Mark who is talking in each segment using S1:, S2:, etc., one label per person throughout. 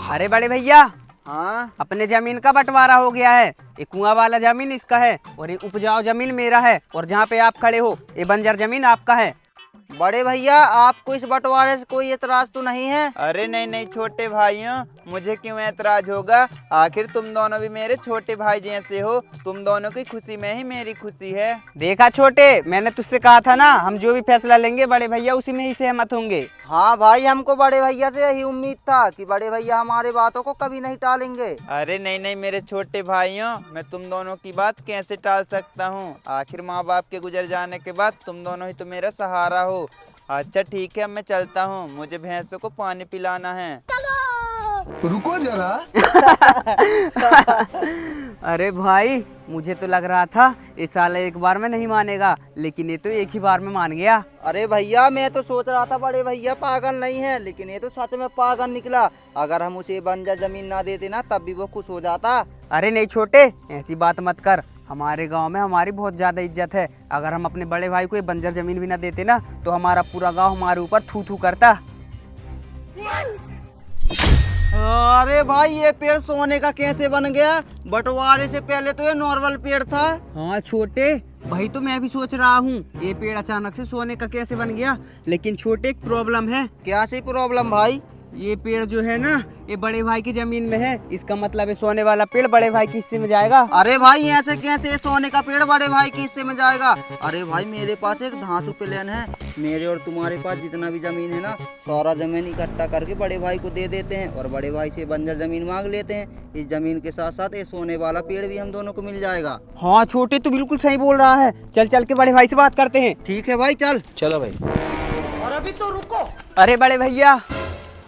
S1: अरे बड़े भैया,
S2: हाँ
S1: अपने जमीन का बंटवारा हो गया है। ये कुआं वाला जमीन इसका है और ये उपजाऊ जमीन मेरा है, और जहाँ पे आप खड़े हो ये बंजर जमीन आपका है।
S2: बड़े भैया, आपको इस बंटवारे से कोई एतराज तो नहीं है? अरे नहीं नहीं छोटे भाइयों, मुझे क्यों एतराज होगा। आखिर तुम दोनों भी मेरे छोटे भाई जैसे हो। तुम दोनों की खुशी में ही मेरी खुशी है।
S1: देखा छोटे, मैंने तुझसे कहा था ना, हम जो भी फैसला लेंगे बड़े भैया उसी में ही सहमत होंगे।
S2: हाँ भाई, हमको बड़े भैया से यही उम्मीद था कि बड़े भैया हमारे बातों को कभी नहीं टालेंगे। अरे नहीं नहीं मेरे छोटे भाइयों, मैं तुम दोनों की बात कैसे टाल सकता हूँ। आखिर माँ बाप के गुजर जाने के बाद तुम दोनों ही तो मेरा सहारा हो। अच्छा ठीक है, अब मैं चलता हूँ, मुझे भैंसों को पानी पिलाना है।
S3: रुको जरा।
S1: अरे भाई, मुझे तो लग रहा था इस साल एक बार में नहीं मानेगा, लेकिन ये तो एक ही बार में मान गया।
S2: अरे भैया, मैं तो सोच रहा था बड़े भैया पागल नहीं है, लेकिन ये तो सच में पागल निकला। अगर हम उसे बंजर जमीन ना देते ना, तब भी वो खुश हो जाता।
S1: अरे नहीं छोटे, ऐसी बात मत कर। हमारे गांव में हमारी बहुत ज्यादा इज्जत है। अगर हम अपने बड़े भाई को ये बंजर जमीन भी ना देते ना, तो हमारा पूरा गांव हमारे ऊपर थू थू करता।
S2: अरे भाई, ये पेड़ सोने का कैसे बन गया? बंटवारे से पहले तो ये नॉर्मल पेड़ था।
S1: हाँ छोटे, वही तो मैं भी सोच रहा हूँ, ये पेड़ अचानक से सोने का कैसे बन गया। लेकिन छोटे, एक प्रॉब्लम है।
S2: क्या सी प्रॉब्लम भाई?
S1: ये पेड़ जो है ना, ये बड़े भाई की जमीन में है। इसका मतलब है सोने वाला पेड़ बड़े भाई के हिस्से में जाएगा।
S2: अरे भाई, ऐसे कैसे सोने का पेड़ बड़े भाई के हिस्से में जाएगा? अरे भाई, मेरे पास एक धांसू प्लान है। मेरे और तुम्हारे पास जितना भी जमीन है ना, सारा जमीन इकट्ठा करके बड़े भाई को दे देते हैं और बड़े भाई से बंजर जमीन मांग लेते हैं। इस जमीन के साथ साथ ये सोने वाला पेड़ भी हम दोनों को मिल जाएगा।
S1: हाँ छोटे, तू बिल्कुल सही बोल रहा है। चल चल के बड़े भाई से बात करते हैं।
S2: ठीक है भाई, चल।
S3: चलो भाई।
S2: और अभी तो रुको।
S1: अरे बड़े भैया।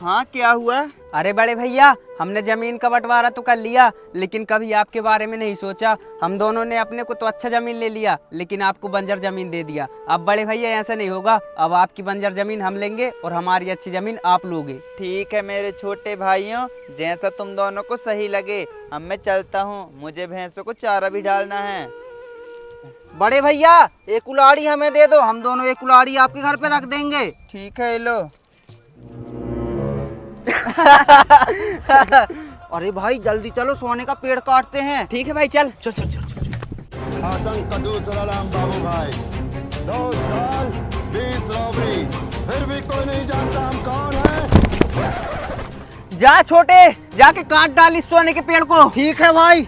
S2: हाँ, क्या हुआ?
S1: अरे बड़े भैया, हमने जमीन का बंटवारा तो कर लिया, लेकिन कभी आपके बारे में नहीं सोचा। हम दोनों ने अपने को तो अच्छा जमीन ले लिया, लेकिन आपको बंजर जमीन दे दिया। अब बड़े भैया ऐसा नहीं होगा, अब आपकी बंजर जमीन हम लेंगे और हमारी अच्छी जमीन आप लोगे।
S2: ठीक है मेरे छोटे भाइयों, जैसा तुम दोनों को सही लगे। अब मैं चलता हूँ, मुझे भैंसों को चारा भी डालना है। बड़े भैया, एक कुल्हाड़ी हमें दे दो, हम दोनों एक कुल्हाड़ी आपके घर पे रख देंगे। ठीक है, लो। अरे भाई, जल्दी चलो, सोने का पेड़ काटते हैं।
S1: ठीक है भाई, चल।
S3: चल चल चल चल।
S4: आतंक का दूसरा नाम बाबू भाई। 2 साल 20 रॉबरी, फिर भी कोई नहीं जानता हम कौन है।
S1: जा छोटे, जाके काट डाल इस सोने के पेड़ को।
S2: ठीक है भाई।